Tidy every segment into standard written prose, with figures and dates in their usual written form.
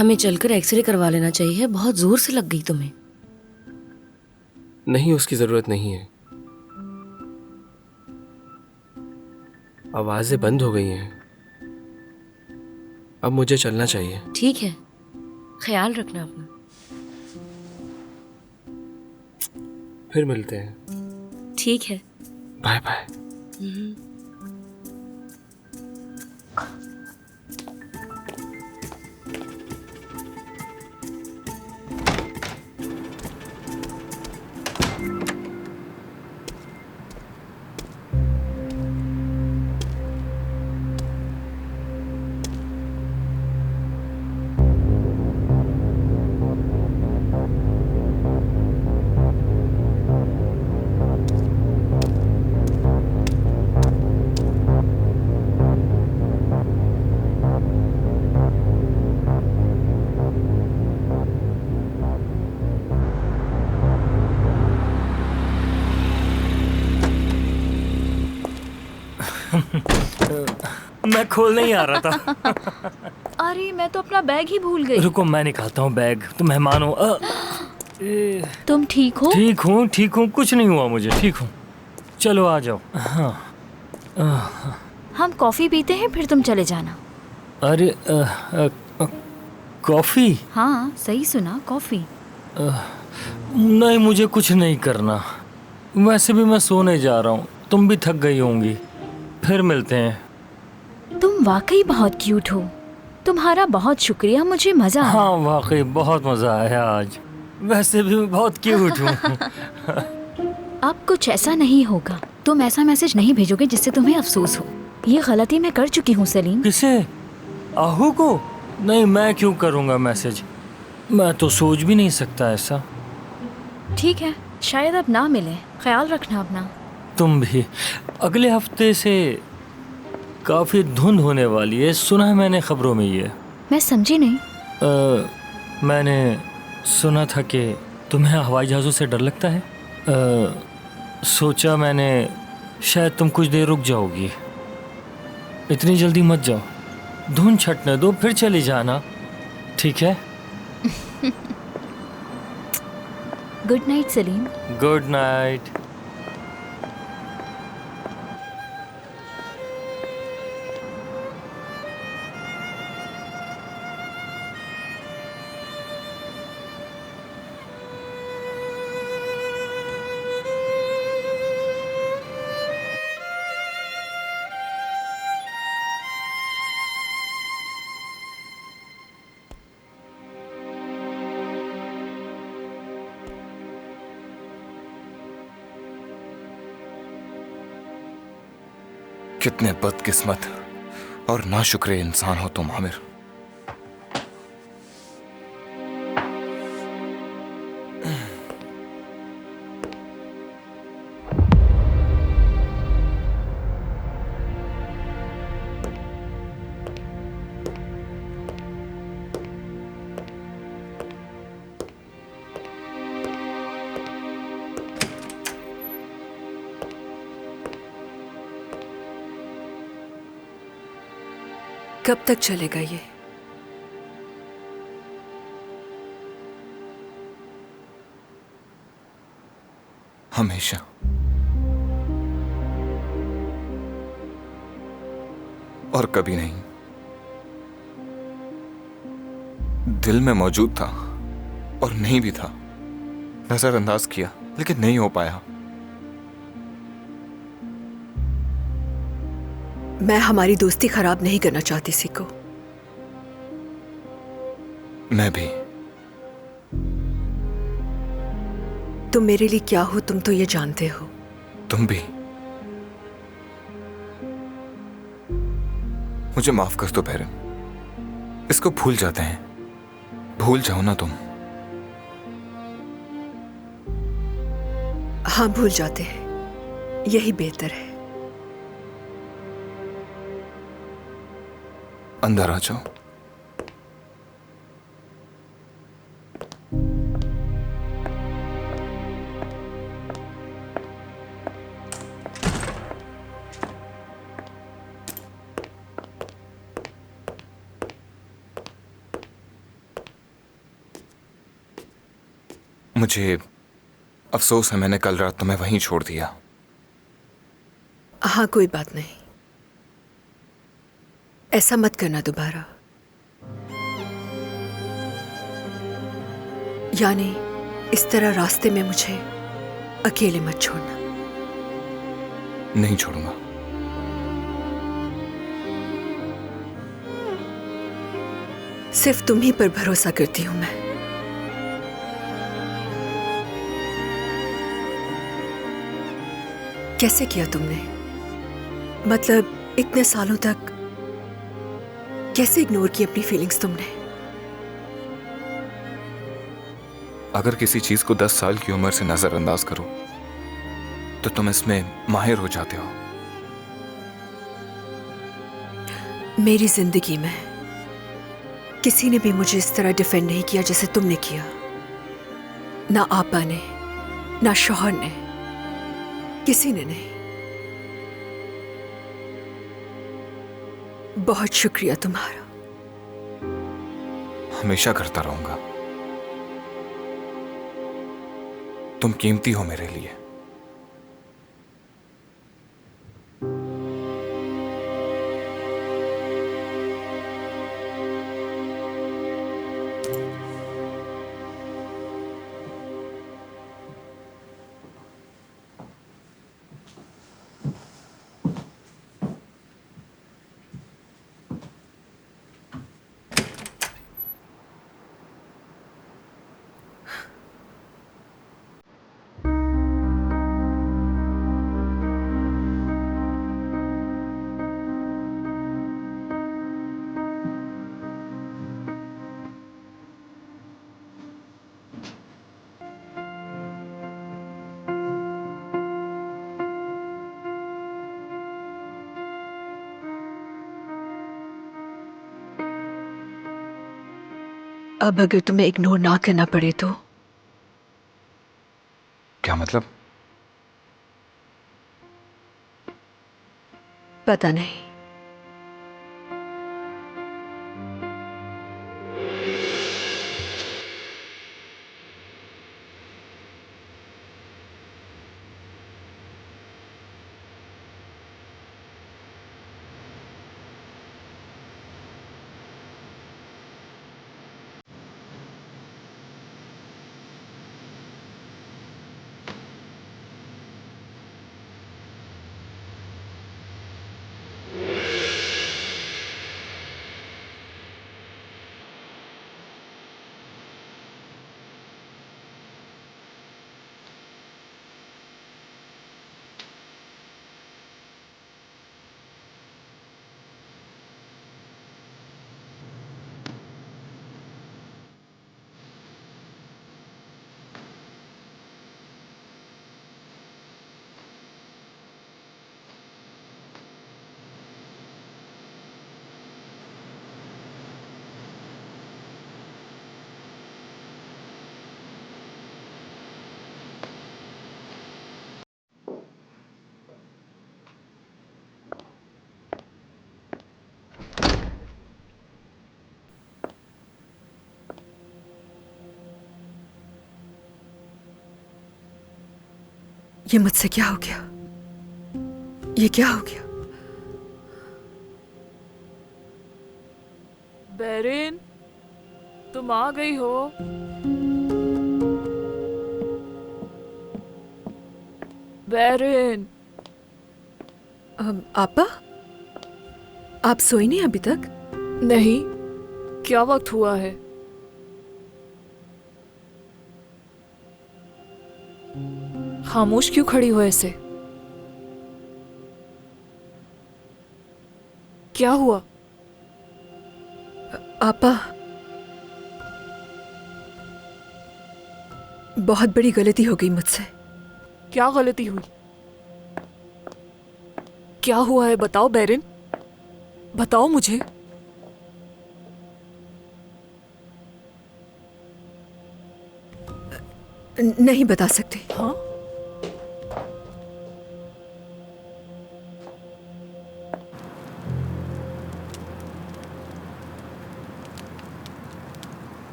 हमें चलकर एक्सरे करवा लेना चाहिए, बहुत जोर से लग गई तुम्हें। नहीं, उसकी जरूरत नहीं है। आवाजें बंद हो गई हैं। अब मुझे चलना चाहिए। ठीक है, ख्याल रखना अपना। फिर मिलते हैं। ठीक है, बाय बाय। मैं खोलने ही आ रहा था। अरे मैं तो अपना बैग ही भूल गई। रुको, मैं निकालता हूँ बैग। तुम मेहमान हो। तुम ठीक हो? ठीक हूँ, कुछ नहीं हुआ मुझे, ठीक हूँ। चलो आ जाओ। हाँ। हम कॉफी पीते हैं, फिर तुम चले जाना। अरे कॉफी? हाँ सही सुना, कॉफी। नहीं, मुझे कुछ नहीं करना। वैसे भी मैं सोने जा रहा हूँ, तुम भी थक गई होंगी। फिर मिलते हैं। तुम वाकई बहुत क्यूट हो। तुम्हारा बहुत शुक्रिया, मुझे मजा आया। हाँ वाकई बहुत मजा आया आज। वैसे भी मैं बहुत क्यूट हूँ। अब कुछ ऐसा नहीं होगा। तुम ऐसा मैसेज नहीं भेजोगे जिससे तुम्हें अफसोस हो। ये गलती मैं कर चुकी हूँ सलीम। किसे? आहू को? नहीं, मैं क्यों करूँगा मैसेज। मैं तो सोच भी नहीं सकता ऐसा। ठीक है, शायद अब ना मिले। ख्याल रखना अपना। तुम भी। अगले हफ्ते से काफी धुंध होने वाली है, सुना है मैंने खबरों में ये। मैं समझी नहीं। मैंने सुना था कि तुम्हें हवाई जहाज़ों से डर लगता है। सोचा मैंने शायद तुम कुछ देर रुक जाओगी। इतनी जल्दी मत जाओ, धुंध छटने दो, फिर चली जाना, ठीक है? Good night Salim. Good night. कितने बदकिस्मत और नाशुक्र इंसान हो तुम आमिर। कब तक चलेगा ये? हमेशा। और कभी नहीं। दिल में मौजूद था और नहीं भी था। नजरअंदाज किया लेकिन नहीं हो पाया। मैं हमारी दोस्ती खराब नहीं करना चाहती सिको। मैं भी। तुम मेरे लिए क्या हो तुम तो ये जानते हो। तुम भी। मुझे माफ कर दो बहरन। इसको भूल जाते हैं। भूल जाओ ना तुम। हाँ भूल जाते हैं, यही बेहतर है। अंदर आ जाओ। मुझे अफसोस है मैंने कल रात तुम्हें वहीं छोड़ दिया। हाँ, कोई बात नहीं, ऐसा मत करना दोबारा। यानी इस तरह रास्ते में मुझे अकेले मत छोड़ना। नहीं छोड़ूंगा। सिर्फ तुम ही पर भरोसा करती हूं मैं। कैसे किया तुमने? मतलब इतने सालों तक कैसे इग्नोर की अपनी फीलिंग्स तुमने? अगर किसी चीज को 10 साल की उम्र से नजरअंदाज करो तो तुम इसमें माहिर हो जाते हो। मेरी जिंदगी में किसी ने भी मुझे इस तरह डिफेंड नहीं किया जैसे तुमने किया। ना आपा ने, ना शौहर ने, किसी ने नहीं। बहुत शुक्रिया तुम्हारा। हमेशा करता रहूंगा। तुम कीमती हो मेरे लिए। अब अगर तुम्हें इग्नोर ना करना पड़े तो? क्या मतलब? पता नहीं। ये मुझसे क्या हो गया? ये क्या हो गया? बेरिन, तुम आ गई हो। बेरिन। आपा, आप सोई नहीं अभी तक? नहीं, क्या वक्त हुआ है? खामोश क्यों खड़ी हो ऐसे? क्या हुआ? आपा, बहुत बड़ी गलती हो गई मुझसे। क्या गलती हुई? क्या हुआ है बताओ बेरिन, बताओ मुझे। नहीं बता सकती। हाँ?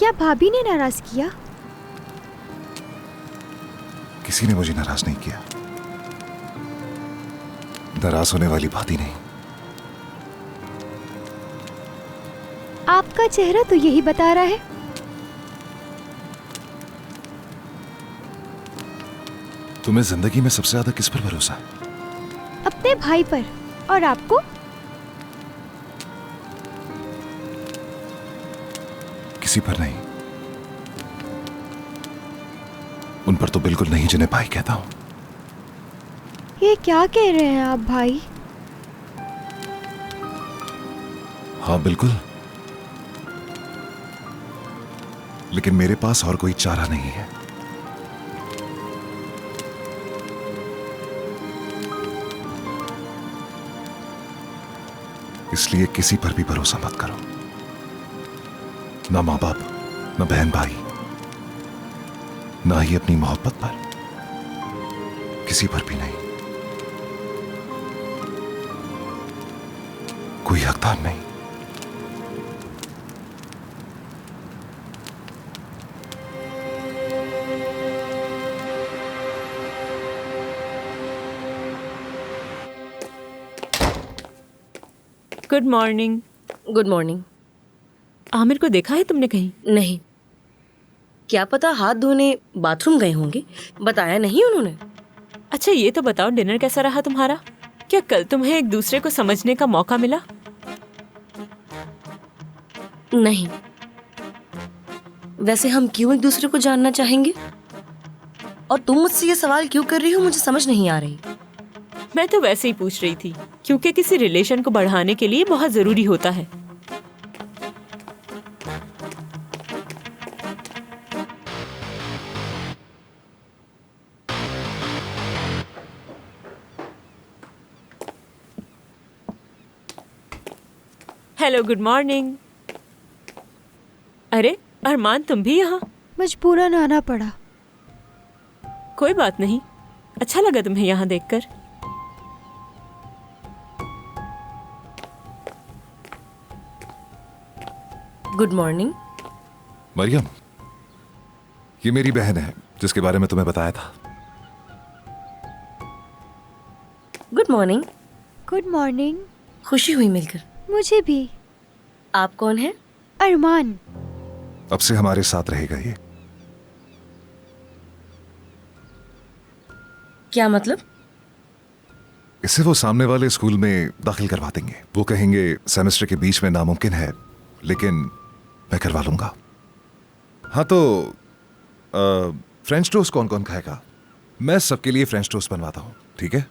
क्या भाभी ने नाराज किया? किसी ने मुझे नाराज नहीं किया। नाराज होने वाली बात ही नहीं। आपका चेहरा तो यही बता रहा है। तुम्हें जिंदगी में सबसे ज्यादा किस पर भरोसा है? अपने भाई पर। और आपको? किसी पर नहीं। उन पर तो बिल्कुल नहीं जिन्हें भाई कहता हूं। ये क्या कह रहे हैं आप भाई? हाँ बिल्कुल, लेकिन मेरे पास और कोई चारा नहीं है। इसलिए किसी पर भी भरोसा मत करो, ना माँ बाप, ना बहन भाई, ना ही अपनी मोहब्बत पर। किसी पर भी नहीं। कोई हकदार नहीं। Good morning. Good morning. Aamir को देखा है तुमने कहीं? नहीं, क्या पता हाथ धोने बाथरूम गए होंगे, बताया नहीं उन्होंने। अच्छा ये तो बताओ, डिनर कैसा रहा तुम्हारा? क्या कल तुम्हें एक दूसरे को समझने का मौका मिला? नहीं। वैसे हम क्यों एक दूसरे को जानना चाहेंगे? और तुम मुझसे ये सवाल क्यों कर रही हो, मुझे समझ नहीं आ रही। मैं तो वैसे ही पूछ रही थी, क्योंकि किसी रिलेशन को बढ़ाने के लिए बहुत जरूरी होता है। Hello, good morning. अरे अरमान, तुम भी यहाँ? मजबूरन आना पड़ा। कोई बात नहीं, अच्छा लगा तुम्हें यहाँ देखकर। Good morning. मरियम, ये मेरी बहन है जिसके बारे में तुम्हें बताया था। Good morning. Good morning. खुशी हुई मिलकर। मुझे भी। आप कौन हैं? अरमान। अब से हमारे साथ रहेगा ये। क्या मतलब? इसे वो सामने वाले स्कूल में दाखिल करवा देंगे। वो कहेंगे सेमेस्टर के बीच में नामुमकिन है, लेकिन मैं करवा लूंगा। हाँ तो फ्रेंच टोस्ट कौन कौन खाएगा? मैं सबके लिए फ्रेंच टोस्ट बनवाता हूँ, ठीक है?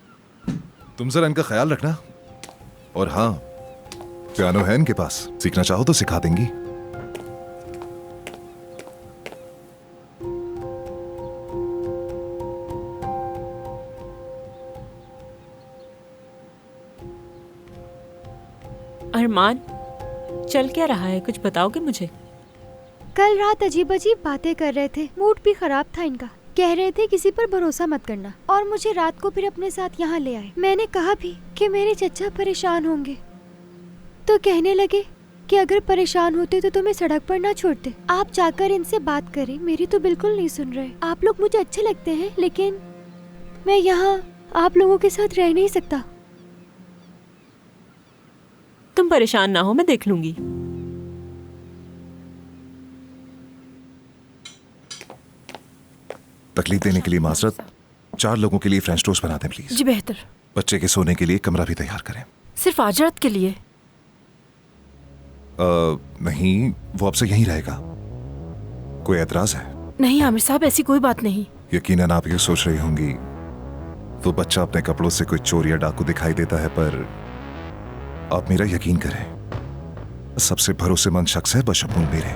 तुम जरा इनका ख्याल रखना। और हाँ, पियानो है इनके पास, सीखना चाहो तो सिखा देंगी। अरमान, चल क्या रहा है, कुछ बताओगे मुझे? कल रात अजीब अजीब बातें कर रहे थे, मूड भी खराब था इनका। कह रहे थे किसी पर भरोसा मत करना, और मुझे रात को फिर अपने साथ यहाँ ले आए। मैंने कहा भी कि मेरे चचा परेशान होंगे, तो कहने लगे कि अगर परेशान होते तो तुम्हें सड़क पर ना छोड़ते, आप जाकर इनसे बात करें। मेरी तो बिल्कुल नहीं सुन रहे। आप लोग मुझे अच्छे लगते हैं, लेकिन मैं यहाँ आप लोगों के साथ रह नहीं सकता। तुम परेशान ना हो, मैं देख लूंगी। तकलीफ देने के लिए माजरत। 4 लोगों के लिए फ्रेंच टोस्ट बना दें प्लीज। जी बेहतर। बच्चे के सोने के लिए कमरा भी तैयार करें। सिर्फ आज रात के लिए? नहीं, वो आपसे यहीं रहेगा। कोई एतराज है? नहीं आमिर साहब, ऐसी कोई बात नहीं। यकीनन आप ये सोच रही होंगी वो बच्चा अपने कपड़ों से कोई चोर या डाकू दिखाई देता है, पर आप मेरा यकीन करें, सबसे भरोसेमंद शख्स है बशमूल मेरे।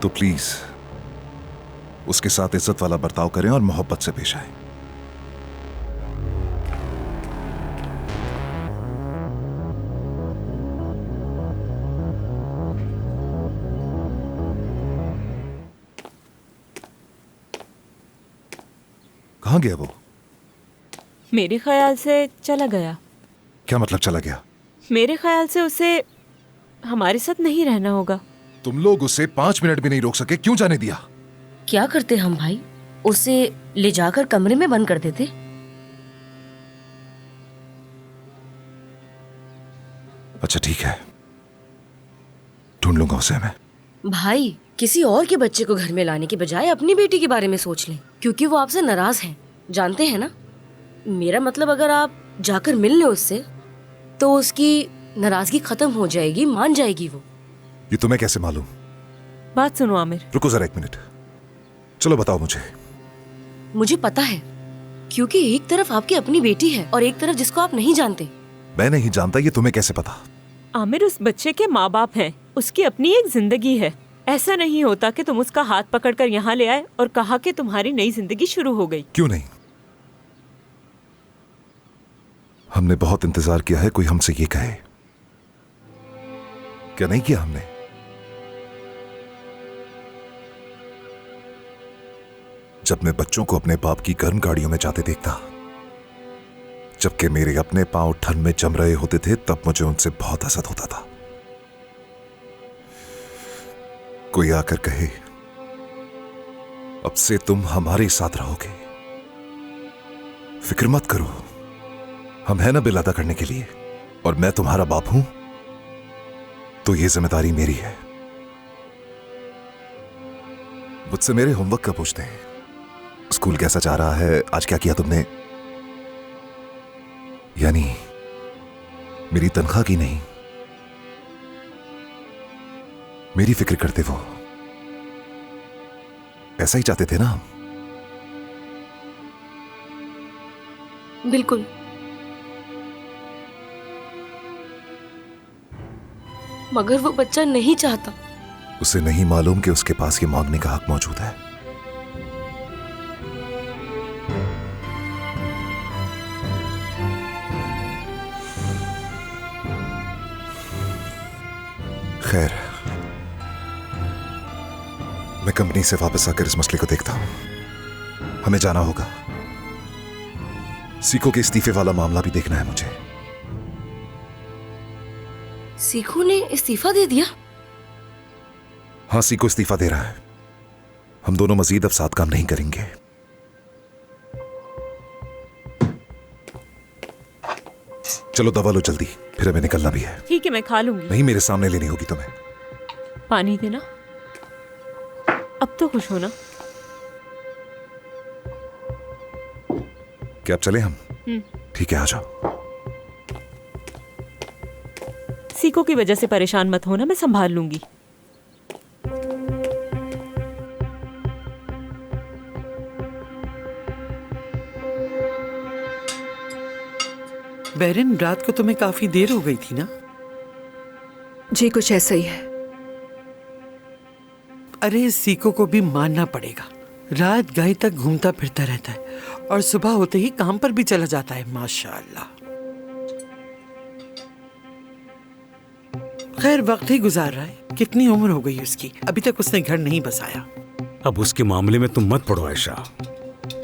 तो प्लीज उसके साथ इज्जत वाला बर्ताव करें और मोहब्बत से पेश आए। कहाँ गया वो? मेरे ख्याल से चला गया। क्या मतलब चला गया? मेरे ख्याल से उसे हमारे साथ नहीं रहना होगा। तुम लोग उसे 5 मिनट भी नहीं रोक सके, क्यों जाने दिया? क्या करते हम भाई? उसे ले जाकर कमरे में बंद कर देते। अच्छा ठीक है, ढूंढ लूंगा उसे मैं। भाई किसी और के बच्चे को घर में लाने के बजाय अपनी बेटी के बारे में सोच लें, क्योंकि वो आपसे नाराज है, जानते हैं ना? मेरा मतलब अगर आप जाकर मिल लें उससे तो उसकी नाराजगी खत्म हो जाएगी, मान जाएगी वो। ये तुम्हें कैसे मालूम? बात सुनो आमिर। रुको जरा 1 मिनट, चलो बताओ मुझे। मुझे पता है, क्योंकि एक तरफ आपकी अपनी बेटी है और एक तरफ जिसको आप नहीं जानते। मैं नहीं जानता, ये तुम्हें कैसे पता? आमिर उस बच्चे के माँ बाप हैं, उसकी अपनी एक जिंदगी है। ऐसा नहीं होता कि तुम उसका हाथ पकड़कर यहाँ ले आए और कहा कि तुम्हारी नई जिंदगी शुरू हो गई। क्यों नहीं? हमने बहुत इंतजार किया है कोई हमसे ये कहे। क्या नहीं किया हमने? जब मैं बच्चों को अपने बाप की गर्म गाड़ियों में जाते देखता, जबकि मेरे अपने पांव ठंड में जम रहे होते थे, तब मुझे उनसे बहुत हसद होता था। कोई आकर कहे अब से तुम हमारे साथ रहोगे, फिक्र मत करो, हम हैं ना बिल अदा करने के लिए, और मैं तुम्हारा बाप हूं तो ये जिम्मेदारी मेरी है। मुझसे मेरे होमवर्क का पूछते हैं, स्कूल कैसा जा रहा है, आज क्या किया तुमने, यानी मेरी तनख्वाह की नहीं, मेरी फिक्र करते वो। ऐसा ही चाहते थे ना? बिल्कुल। मगर वो बच्चा नहीं चाहता। उसे नहीं मालूम कि उसके पास ये मांगने का हक मौजूद है। खैर, मैं कंपनी से वापस आकर इस मसले को देखता हूं। हमें जाना होगा, सीको के इस्तीफे वाला मामला भी देखना है मुझे। सीखू ने इस्तीफा दे दिया? हाँ, सीको इस्तीफा दे रहा है। हम दोनों मजीद अब साथ काम नहीं करेंगे। चलो दवा लो जल्दी, फिर हमें निकलना भी है। ठीक है, मैं खा लूंगी। नहीं, मेरे सामने लेनी होगी तुम्हें। पानी देना। अब तो खुश हो ना? क्या अब चले हम? ठीक है, आ जाओ। सीको की वजह से परेशान मत होना, मैं संभाल लूंगी। बैरन, रात को तुम्हें काफी देर हो गई थी ना? जी कुछ ऐसा ही है। अरे सीको को भी मानना पड़ेगा, रात गाय तक घूमता फिरता रहता है और सुबह होते ही काम पर भी चला जाता है, माशाअल्लाह। खैर, वक्त ही गुजार रहा है। कितनी उम्र हो गई उसकी, अभी तक उसने घर नहीं बसाया। अब उसके मामले में तुम मत पड़ो आयशा।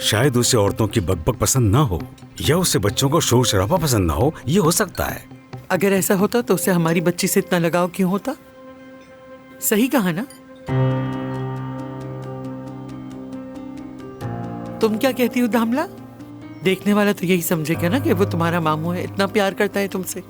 शायद उसे औरतों की बकबक पसंद ना हो, या उसे बच्चों को शोर शराबा पसंद ना हो, ये हो सकता है। अगर ऐसा होता तो उसे हमारी बच्ची से इतना लगाव क्यों होता? सही कहा ना? तुम क्या कहती हो दामला? देखने वाला तो यही समझेगा ना कि वो तुम्हारा मामू है, इतना प्यार करता है तुमसे।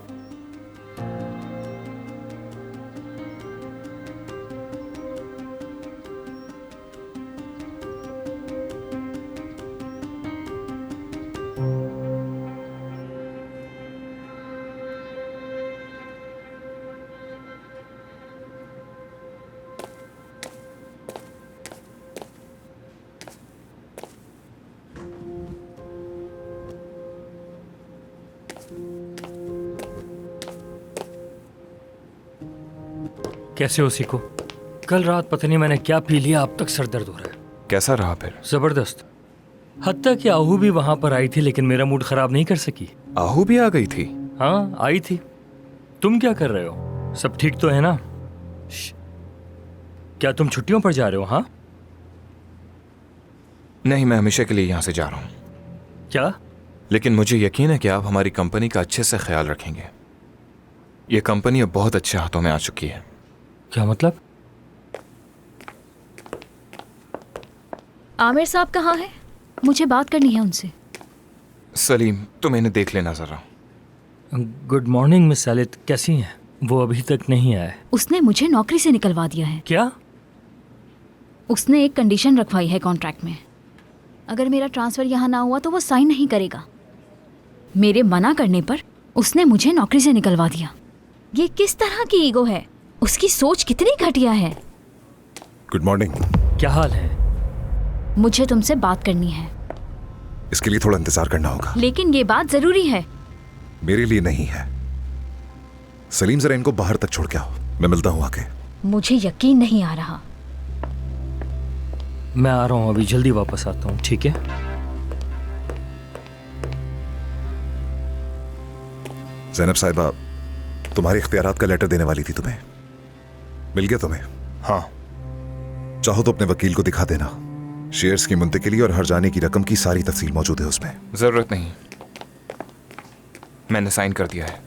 कैसे हो सीको? कल रात पता नहीं मैंने क्या पी लिया, अब तक सर दर्द हो रहा है। कैसा रहा फिर? जबरदस्त। हत्ता कि आहू भी वहां पर आई थी, लेकिन मेरा मूड खराब नहीं कर सकी। आहू भी आ गई थी? हाँ, आई थी। तुम क्या कर रहे हो? सब ठीक तो है ना? क्या तुम छुट्टियों पर जा रहे हो? हाँ? नहीं, मैं हमेशा के लिए यहां से जा रहा हूं। क्या? लेकिन मुझे यकीन है कि आप हमारी कंपनी का अच्छे से ख्याल रखेंगे। ये कंपनी अब बहुत अच्छे हाथों में आ चुकी है। क्या मतलब? आमिर साहब कहाँ हैं? मुझे बात करनी है उनसे। सलीम, तुम इन्हें देख लेना जरा। गुड मॉर्निंग मिस ललित, कैसी हैं? वो अभी तक नहीं आए। उसने मुझे नौकरी से निकलवा दिया है। क्या? उसने एक कंडीशन रखवाई है कॉन्ट्रैक्ट में, अगर मेरा ट्रांसफ़र यहाँ ना हुआ तो वो साइन नहीं करेगा। मेरे मना करने पर उसने मुझे नौकरी से निकलवा दिया। ये किस तरह की ईगो है? उसकी सोच कितनी घटिया है। Good morning. क्या हाल है? मुझे तुमसे बात करनी है। इसके लिए थोड़ा इंतजार करना होगा। लेकिन ये बात जरूरी है। मेरे लिए नहीं है। सलीम, जरा इनको बाहर तक छोड़ के आओ, मैं मिलता हूँ आके। मुझे यकीन नहीं आ रहा। मैं आ रहा हूँ, अभी जल्दी वापस आता हूँ, ठीक है? ज़ैनब साहिबा, तुम्हारे इख्तियारात का लेटर देने वाली थी तुम्हें। मिल गया तुम्हें? हाँ। चाहो तो अपने वकील को दिखा देना। शेयर्स की मुंतकिली और हर जाने की रकम की सारी तफसील मौजूद है उसमें। जरूरत नहीं, मैंने साइन कर दिया है।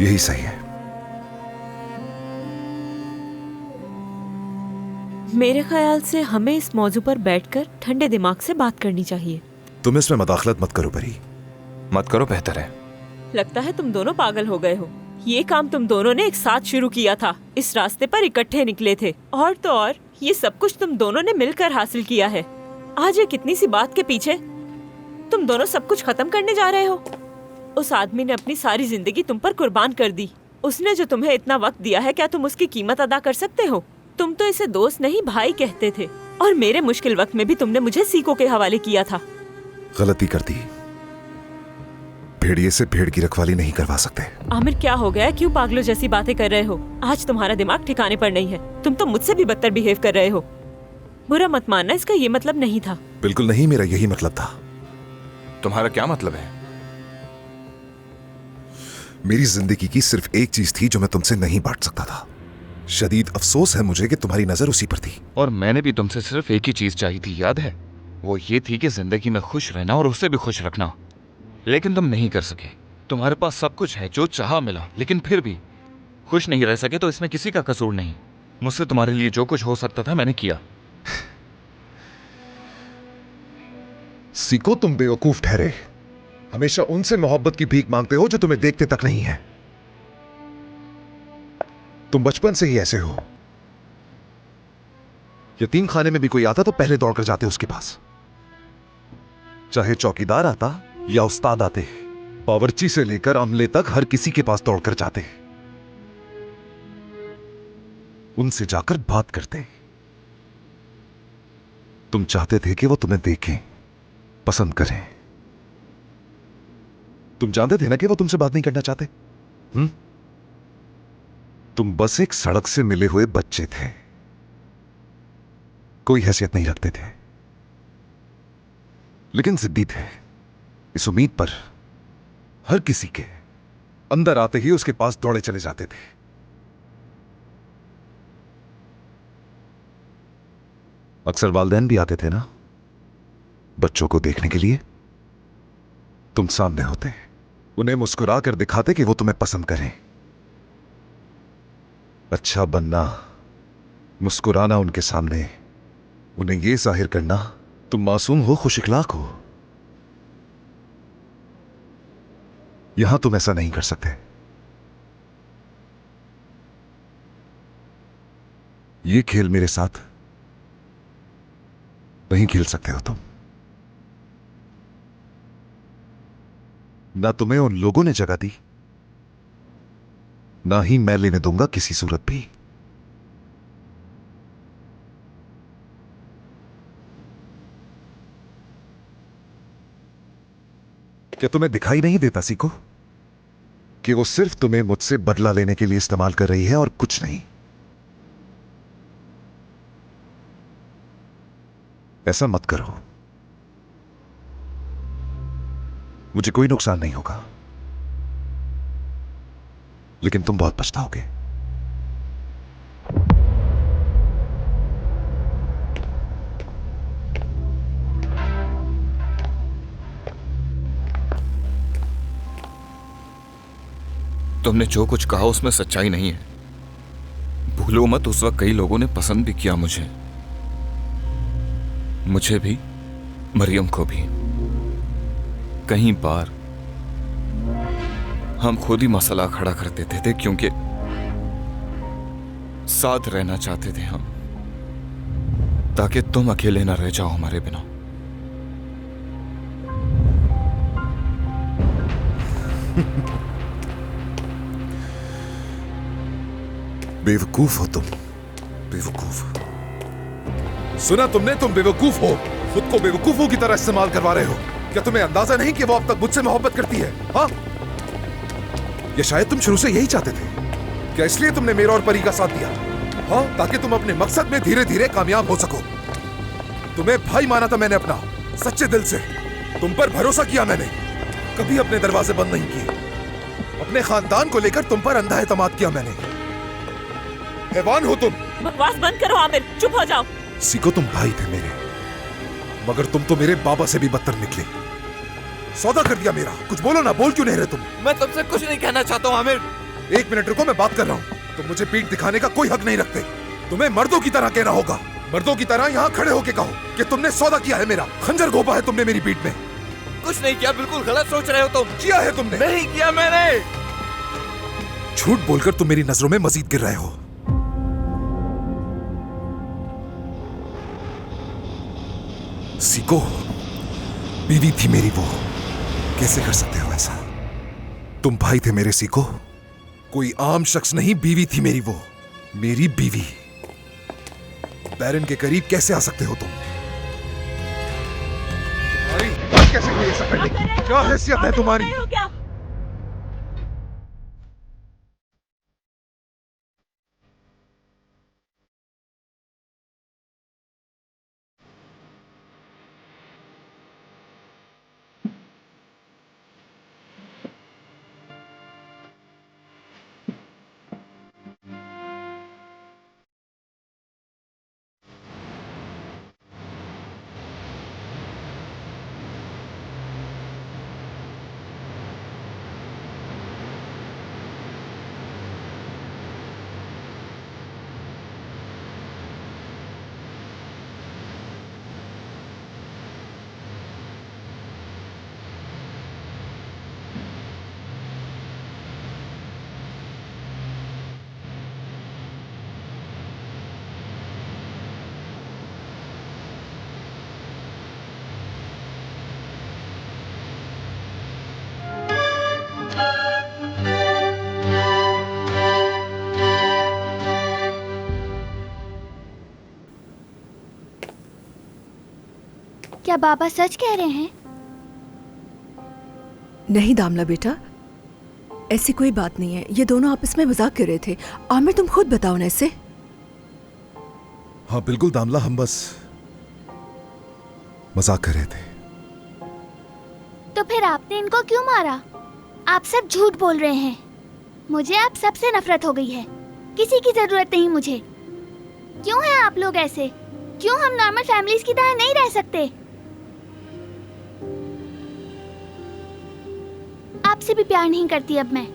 यही सही है। मेरे ख्याल से हमें इस मौजू पर बैठकर ठंडे दिमाग से बात करनी चाहिए। तुम इसमें मदाखलत मत करो परी। मत करो, बेहतर है। लगता है तुम दोनों पागल हो गए हो। ये काम तुम दोनों ने एक साथ शुरू किया था, इस रास्ते पर इकट्ठे निकले थे, और तो और ये सब कुछ तुम दोनों ने मिलकर हासिल किया है। आज ये कितनी सी बात के पीछे तुम दोनों सब कुछ खत्म करने जा रहे हो। उस आदमी ने अपनी सारी जिंदगी तुम पर कुर्बान कर दी। उसने जो तुम्हें इतना वक्त दिया है, क्या तुम उसकी कीमत अदा कर सकते हो? तुम तो इसे दोस्त नहीं भाई कहते थे, और मेरे मुश्किल वक्त में भी तुमने मुझे सीको के हवाले किया था। गलती कर दी। भेड़िए से भेड़ की रखवाली नहीं करवा सकते। आमिर, क्या हो गया? क्यों पागलों जैसी बातें कर रहे हो? आज तुम्हारा दिमाग ठिकाने पर नहीं है। तुम तो मुझसे भी बदतर बिहेव कर रहे हो। बुरा मत मानना, इसका ये मतलब नहीं था। बिल्कुल नहीं, मेरा यही मतलब था। तुम्हारा क्या मतलब है? मेरी जिंदगी की सिर्फ एक चीज थी जो मैं तुमसे नहीं बांट सकता था। शदीद अफसोस है मुझे कि तुम्हारी नजर उसी पर थी। और मैंने भी तुमसे सिर्फ एक ही चीज चाहिए थी, याद है? वो ये थी कि जिंदगी में खुश रहना और उससे भी खुश रखना। लेकिन तुम नहीं कर सके। तुम्हारे पास सब कुछ है, जो चाहा मिला, लेकिन फिर भी खुश नहीं रह सके, तो इसमें किसी का कसूर नहीं। मुझसे तुम्हारे लिए जो कुछ हो सकता था मैंने किया। सीको, तुम बेवकूफ ठहरे। हमेशा उनसे मोहब्बत की भीख मांगते हो जो तुम्हें देखते तक नहीं है। तुम बचपन से ही ऐसे हो। यतीम खाने में भी कोई आता तो पहले दौड़कर जाते उसके पास, चाहे चौकीदार आता या उस्ताद आते। बावर्ची से लेकर अमले तक हर किसी के पास दौड़कर जाते, उनसे जाकर बात करते। तुम चाहते थे कि वो तुम्हें देखें, पसंद करें। तुम जानते थे ना कि वो तुमसे बात नहीं करना चाहते। तुम बस एक सड़क से मिले हुए बच्चे थे, कोई हैसियत नहीं रखते थे, लेकिन जिद्दी थे। इस उम्मीद पर हर किसी के अंदर आते ही उसके पास दौड़े चले जाते थे। अक्सर वालिदैन भी आते थे ना बच्चों को देखने के लिए। तुम सामने होते, उन्हें मुस्कुरा कर दिखाते कि वो तुम्हें पसंद करें। अच्छा बनना, मुस्कुराना उनके सामने, उन्हें यह जाहिर करना तुम मासूम हो, खुश इखलाक हो। यहां तुम ऐसा नहीं कर सकते। ये खेल मेरे साथ नहीं खेल सकते हो तुम। ना तुम्हें उन लोगों ने जगह दी, ना ही मैं लेने दूंगा किसी सूरत भी। क्या तुम्हें दिखाई नहीं देता सीको कि वो सिर्फ तुम्हें मुझसे बदला लेने के लिए इस्तेमाल कर रही है और कुछ नहीं? ऐसा मत करो, मुझे कोई नुकसान नहीं होगा, लेकिन तुम बहुत पछताओगे। तुमने जो कुछ कहा उसमें सच्चाई नहीं है। भूलो मत, उस वक्त कई लोगों ने पसंद भी किया मुझे, मुझे भी, मरियम को भी। कई बार हम खुद ही मसला खड़ा कर देते थे क्योंकि साथ रहना चाहते थे हम, ताकि तुम अकेले ना रह जाओ हमारे बिना। बेवकूफ हो तुम, बेवकूफ। सुना तुमने, तुम बेवकूफ हो। खुद को बेवकूफों की तरह इस्तेमाल करवा रहे हो। क्या तुम्हें अंदाजा नहीं कि वो अब तक मुझसे मोहब्बत करती है? हाँ, या शायद तुम शुरू से यही चाहते थे? क्या इसलिए तुमने मेरा और परी का साथ दिया? हाँ, ताकि तुम अपने मकसद में धीरे धीरे कामयाब हो सको। तुम्हें भाई माना था मैंने अपना, सच्चे दिल से। तुम पर भरोसा किया मैंने, कभी अपने दरवाजे बंद नहीं किए। अपने खानदान को लेकर तुम पर अंधा एतमाद किया मैंने। हैवान हो तुम। बकवास बंद करो आमिर, चुप हो जाओ। सीको, तुम भाई थे मेरे, मगर तुम तो मेरे बाबा से भी बदतर निकले। सौदा कर दिया मेरा। कुछ बोलो ना, बोल क्यों नहीं रहे तुम? मैं तुमसे कुछ नहीं कहना चाहता हूँ आमिर। एक मिनट रुको, मैं बात कर रहा हूँ। तुम मुझे पीठ दिखाने का कोई हक नहीं रखते। तुम्हें मर्दों की तरह कहना होगा। मर्दों की तरह यहाँ खड़े होके कहो कि तुमने सौदा किया है मेरा। खंजर घोंपा है तुमने मेरी पीठ में। कुछ नहीं किया, बिल्कुल गलत सोच रहे हो तुम। किया है तुमने। नहीं किया मैंने। झूठ बोलकर तुम मेरी नजरों में मजीद गिर रहे हो। सीको, बीवी थी मेरी वो। कैसे कर सकते हो ऐसा? तुम भाई थे मेरे, सीको। कोई आम शख्स नहीं, बीवी थी मेरी वो, मेरी बीवी। बैरन के करीब कैसे आ सकते हो तुम? तुम्हारी कैसे हुई ऐसा करने की? क्या हैसियत है तुम्हारी? क्या बाबा सच कह रहे हैं? नहीं दामला बेटा, ऐसी कोई बात नहीं है। ये दोनों आपस में मजाक कर रहे थे। आमिर, तुम खुद बताओ ना इससे। हाँ बिल्कुल दामला, हम बस मजाक कर रहे थे। तो फिर आपने इनको क्यों मारा? आप सब झूठ बोल रहे हैं। मुझे आप सबसे नफरत हो गई है। किसी की जरूरत नहीं मुझे। क्यों हैं आप लोग ऐसे? क्यों हम नॉर्मल फैमिलीज की तरह नहीं रह सकते? आपसे भी प्यार नहीं करती अब मैं।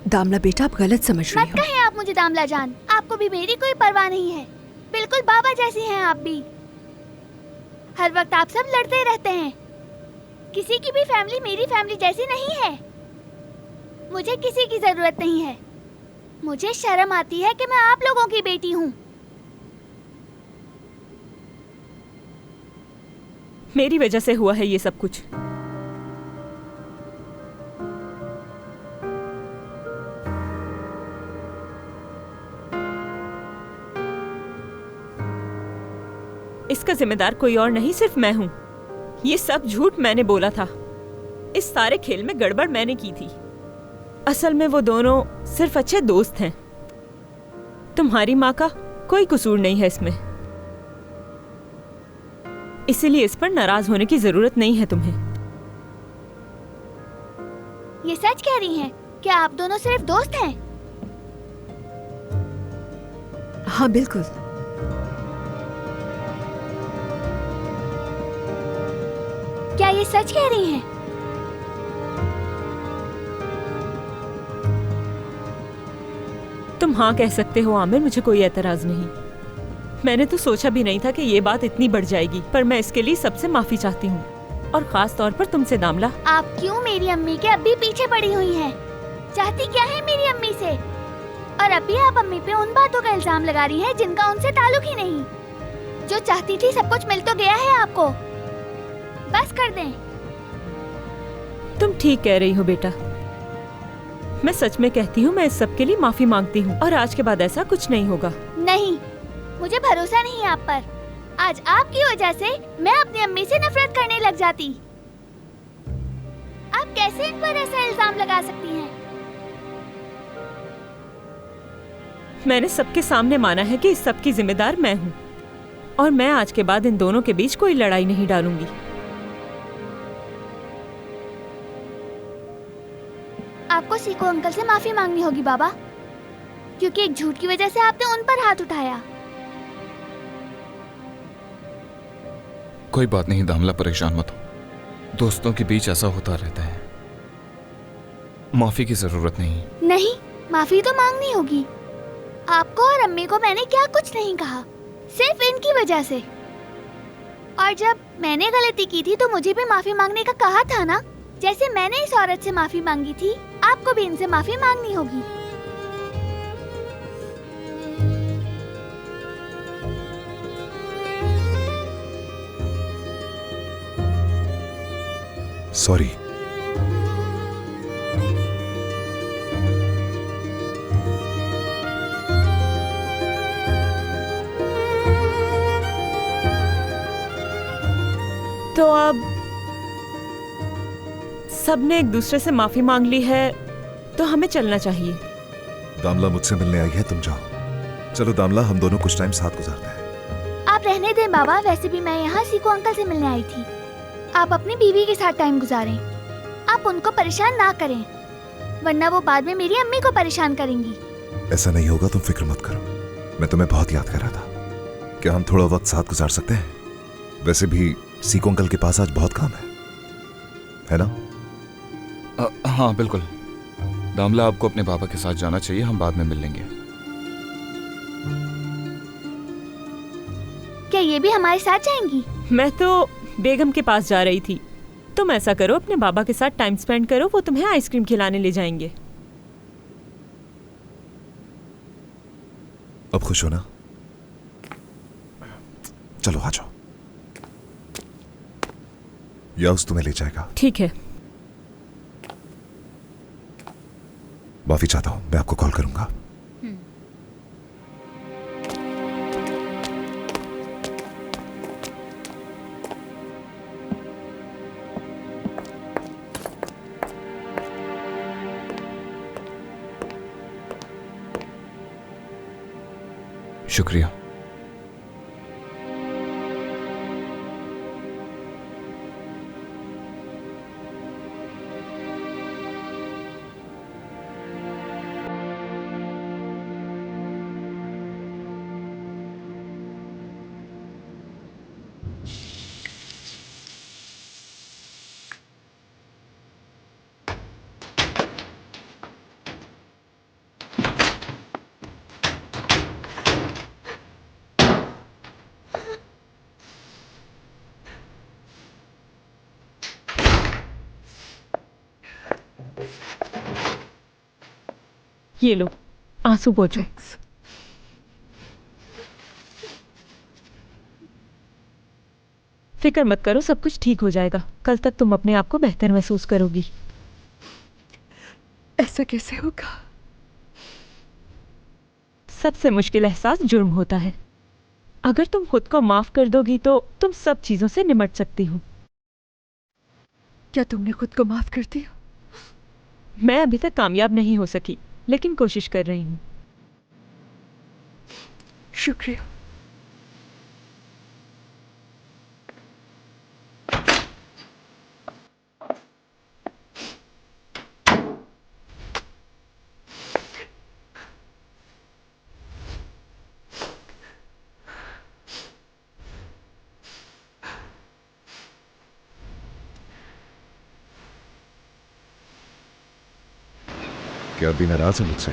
दामला बेटा, आप गलत समझ रही मत कहें आप मुझे दामला जान। आपको भी मेरी कोई परवाह नहीं है। बिल्कुल बाबा जैसी हैं आप भी। हर वक्त आप सब लड़ते रहते हैं। किसी की भी फैमिली मेरी फैमिली जैसी नहीं है। मुझे किसी की जरूरत नहीं है। मुझे शर्म आती है कि मैं आप लोगों की बेटी हूँ। मेरी वजह से हुआ है ये सब कुछ। इसका जिम्मेदार कोई और नहीं, सिर्फ मैं हूं। ये सब झूठ मैंने बोला था। इस सारे खेल में गड़बड़ मैंने की थी। असल में वो दोनों सिर्फ अच्छे दोस्त हैं। तुम्हारी माँ का कोई कसूर नहीं है इसमें। इसीलिए इस पर नाराज होने की जरूरत नहीं है तुम्हें। ये सच कह रही हैं? क्या आप दोनों सिर्फ दोस्त हैं? हाँ बिल्कुल। क्या ये सच कह रही हैं? तुम हाँ कह सकते हो आमिर, मुझे कोई एतराज नहीं। मैंने तो सोचा भी नहीं था कि ये बात इतनी बढ़ जाएगी, पर मैं इसके लिए सबसे माफी चाहती हूँ, और खास तौर पर तुमसे दामला। आप क्यों मेरी अम्मी के अभी पीछे पड़ी हुई हैं? चाहती क्या है मेरी अम्मी से? और अभी आप अम्मी पे उन बातों का इल्जाम लगा रही हैं जिनका उनसे ताल्लुक ही नहीं। जो चाहती थी सब कुछ मिल तो गया है आपको, बस कर दें। तुम ठीक कह रही हो बेटा, मैं सच में कहती हूँ, मैं इस सब के लिए माफी मांगती हूँ, और आज के बाद ऐसा कुछ नहीं होगा। नहीं, मुझे भरोसा नहीं है आप पर। आज आपकी वजह से मैं अपनी अम्मी से नफरत करने लग जाती। आप कैसे इन पर ऐसा इल्जाम लगा सकती हैं? मैंने सबके सामने माना है कि इस सब की जिम्मेदार मैं हूँ, और मैं आज के बाद इन दोनों के बीच कोई लड़ाई नहीं डालूंगी। आपको सीको अंकल से माफी मांगनी होगी बाबा, क्योंकि एक झूठ की वजह से आपने उन पर हाथ उठाया। कोई बात नहीं दामला, परेशान मत हो। दोस्तों के बीच ऐसा होता रहता है, माफी की जरूरत नहीं। नहीं, माफी तो मांगनी होगी। आपको और अम्मी को मैंने क्या कुछ नहीं कहा, सिर्फ इनकी वजह से। और जब मैंने गलती की थी तो मुझे भी माफी मांगने का कहा था ना। जैसे मैंने इस औरत से माफी मांगी थी, आपको भी इनसे माफी मांगनी होगी। सॉरी। तो अब सबने एक दूसरे से माफी मांग ली है, तो हमें चलना चाहिए। दामला मुझसे मिलने आई है, तुम जाओ। चलो दामला, हम दोनों कुछ टाइम साथ गुजारते हैं। आप रहने दें बाबा, वैसे भी मैं यहाँ सीको अंकल से मिलने आई थी। आप अपनी बीवी के साथ टाइम गुजारें। आप उनको परेशान ना करें, वरना वो बाद में मेरी अम्मी को परेशान करेंगी। ऐसा नहीं होगा, तुम फिक्र मत करो। मैं तुम्हें बहुत याद कर रहा था। क्या हम थोड़ा वक्त साथ गुजार सकते हैं? वैसे भी सीको अंकल के पास आज बहुत काम है ना? हाँ बिल्कुल। दामला, आपको अपने पापा के साथ जाना चाहिए, हम बाद में मिल लेंगे। क्या ये भी हमारे साथ जाएंगी? मैं तो बेगम के पास जा रही थी। तुम ऐसा करो, अपने बाबा के साथ टाइम स्पेंड करो, वो तुम्हें आइसक्रीम खिलाने ले जाएंगे। अब खुश हो ना? चलो आ जाओ, याउस तुम्हें ले जाएगा। ठीक है। माफी चाहता हूं, मैं आपको कॉल करूंगा। शुक्रिया। ये लो, आंसू पोंछो। फिक्र मत करो, सब कुछ ठीक हो जाएगा। कल तक तुम अपने आप को बेहतर महसूस करोगी। ऐसा कैसे होगा? सबसे मुश्किल एहसास जुर्म होता है। अगर तुम खुद को माफ कर दोगी तो तुम सब चीजों से निमट सकती हो। क्या तुमने खुद को माफ कर दिया? मैं अभी तक कामयाब नहीं हो सकी, लेकिन कोशिश कर रही हूँ। शुक्रिया। क्या अभी नाराज है मुझसे?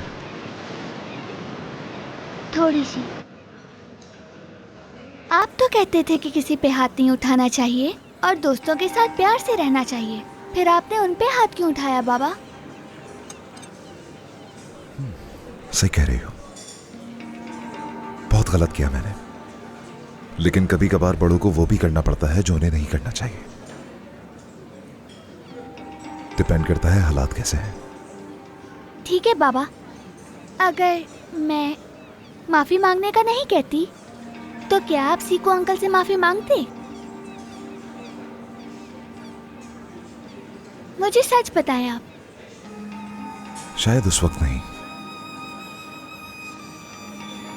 थोड़ी सी। आप तो कहते थे कि किसी पे हाथ नहीं उठाना चाहिए और दोस्तों के साथ प्यार से रहना चाहिए, फिर आपने उन पे हाथ क्यों उठाया बाबा? सही कह रही हो, बहुत गलत किया मैंने, लेकिन कभी कभार बड़ों को वो भी करना पड़ता है जो उन्हें नहीं करना चाहिए। डिपेंड करता है हालात कैसे हैं। ठीक है बाबा, अगर मैं माफी मांगने का नहीं कहती तो क्या आप सीको अंकल से माफी मांगते? मुझे सच बताएं आप। शायद उस वक्त नहीं,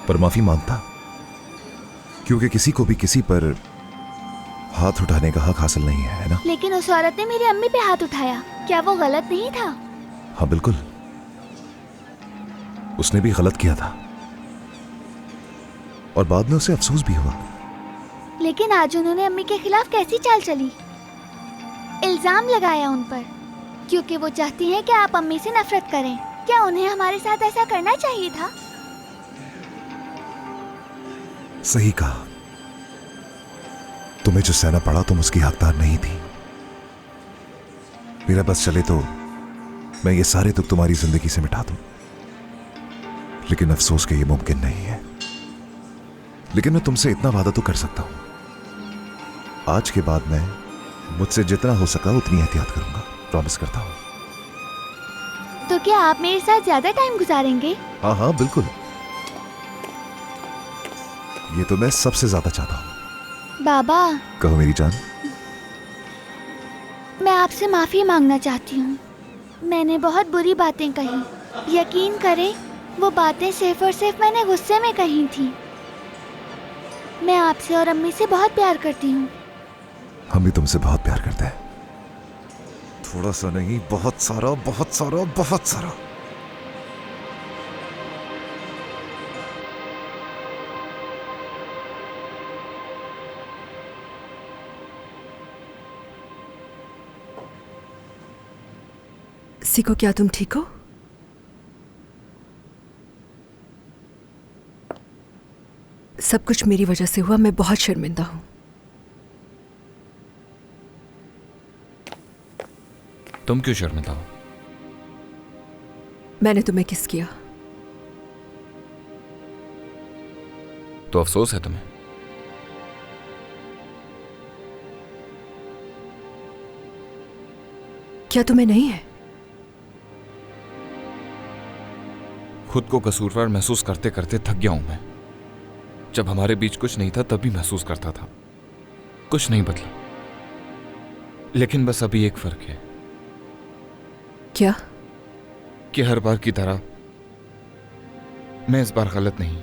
पर माफी मांगता, क्योंकि किसी को भी किसी पर हाथ उठाने का हक हासिल नहीं है ना? लेकिन उस औरत ने मेरी अम्मी पे हाथ उठाया, क्या वो गलत नहीं था? हाँ बिल्कुल, उसने भी गलत किया था और बाद में उसे अफसोस भी हुआ। लेकिन आज उन्होंने अम्मी के खिलाफ कैसी चाल चली? इल्जाम लगाया उन पर, क्योंकि वो चाहती हैं कि आप अम्मी से नफरत करें। क्या उन्हें हमारे साथ ऐसा करना चाहिए था? सही कहा, तुम्हें जो सहना पड़ा तुम उसकी हकदार नहीं थी। मेरा बस चले तो मैं ये सारे दुख तुम्हारी जिंदगी से मिटा दूं, लेकिन अफसोस के ये मुमकिन नहीं है। लेकिन मैं तुमसे इतना वादा तो कर सकता हूं, आज के बाद मैं मुझसे जितना हो सका उतनी एहतियात करूंगा, प्रॉमिस करता हूं। तो क्या आप मेरे साथ ज्यादा टाइम गुजारेंगे? हाँ हाँ बिल्कुल, ये तो मैं सबसे ज्यादा चाहता हूं। बाबा, कहो मेरी जान। मैं आपसे माफी मांगना चाहती हूँ। मैंने बहुत बुरी बातें कही, यकीन करें वो बातें सिर्फ और सिर्फ मैंने गुस्से में कही थी। मैं आपसे और अम्मी से बहुत प्यार करती हूँ। हम भी तुमसे बहुत प्यार करते हैं, थोड़ा सा नहीं, बहुत सारा बहुत सारा बहुत सारा। सीको, क्या तुम ठीक हो? सब कुछ मेरी वजह से हुआ, मैं बहुत शर्मिंदा हूं। तुम क्यों शर्मिंदा हो? मैंने तुम्हें किस किया? तो अफसोस है तुम्हें? क्या तुम्हें नहीं है? खुद को कसूरवार महसूस करते करते थक गया हूं मैं। जब हमारे बीच कुछ नहीं था तब भी महसूस करता था, कुछ नहीं बदला। लेकिन बस अभी एक फर्क है। क्या? कि हर बार की तरह मैं इस बार गलत नहीं,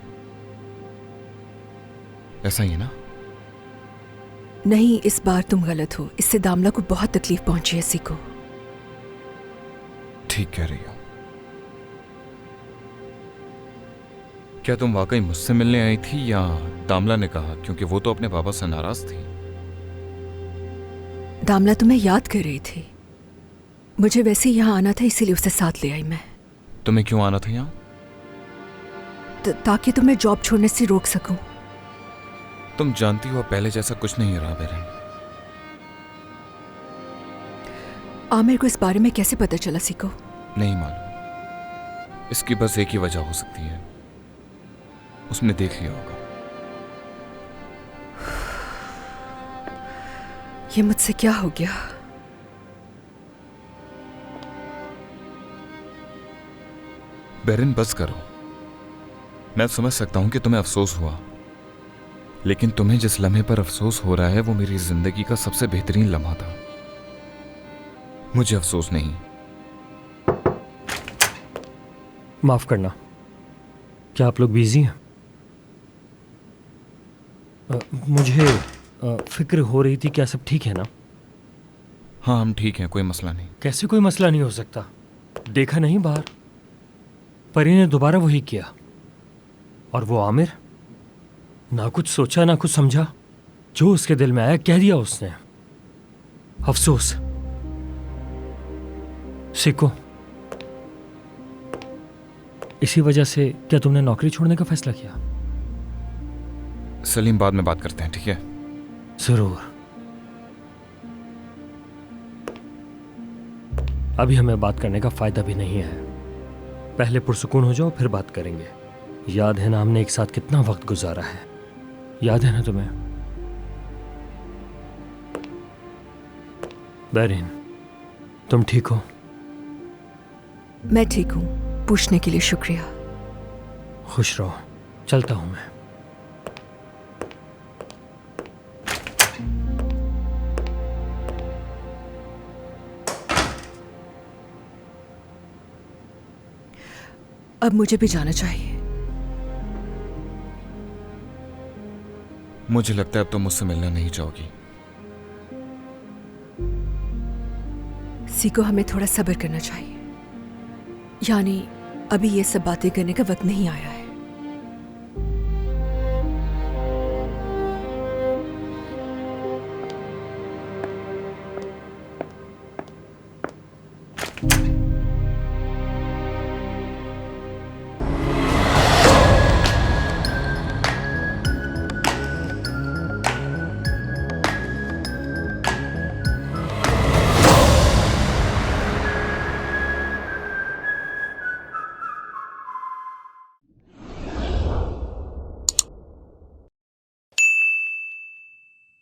ऐसा ही है ना? नहीं, इस बार तुम गलत हो। इससे दामला को बहुत तकलीफ पहुंची है सीको। ठीक कह रही हो। क्या तुम वाकई मुझसे मिलने आई थी या दामला ने कहा? क्योंकि वो तो अपने बाबा से नाराज थी। दामला तुम्हें याद कर रही थी। मुझे वैसे ही यहाँ आना था, इसीलिए उसे साथ ले आई मैं। तुम्हें क्यों आना था यहाँ? ताकि तुम्हें जॉब छोड़ने से रोक सकूं। तुम जानती हो पहले जैसा कुछ नहीं रहा बेरन। आमिर को इस बारे में कैसे पता चला सीको? नहीं मालूम। इसकी बस एक ही वजह हो सकती है, उसने देख लिया होगा। ये मुझसे क्या हो गया? बेरिन बस करो। मैं समझ सकता हूं कि तुम्हें अफसोस हुआ, लेकिन तुम्हें जिस लम्हे पर अफसोस हो रहा है वो मेरी जिंदगी का सबसे बेहतरीन लम्हा था। मुझे अफसोस नहीं। माफ करना, क्या आप लोग बिजी हैं? मुझे फिक्र हो रही थी, क्या सब ठीक है ना? हाँ हम ठीक हैं, कोई मसला नहीं। कैसे कोई मसला नहीं हो सकता? देखा नहीं बाहर, परी ने दोबारा वही किया। और वो आमिर, ना कुछ सोचा ना कुछ समझा, जो उसके दिल में आया कह दिया उसने। अफसोस। सीको, इसी वजह से क्या तुमने नौकरी छोड़ने का फैसला किया? सलीम, बाद में बात करते हैं, ठीक है? जरूर। अभी हमें बात करने का फायदा भी नहीं है। पहले पुरसुकून हो जाओ, फिर बात करेंगे। याद है ना हमने एक साथ कितना वक्त गुजारा है? याद है ना तुम्हें? बैरिन, तुम ठीक हो? मैं ठीक हूँ। पूछने के लिए शुक्रिया। खुश रहो। चलता हूं मैं। अब मुझे भी जाना चाहिए। मुझे लगता है अब तुम मुझसे मिलना नहीं चाहोगी। सीको, हमें थोड़ा सब्र करना चाहिए। यानी अभी ये सब बातें करने का वक्त नहीं आया है।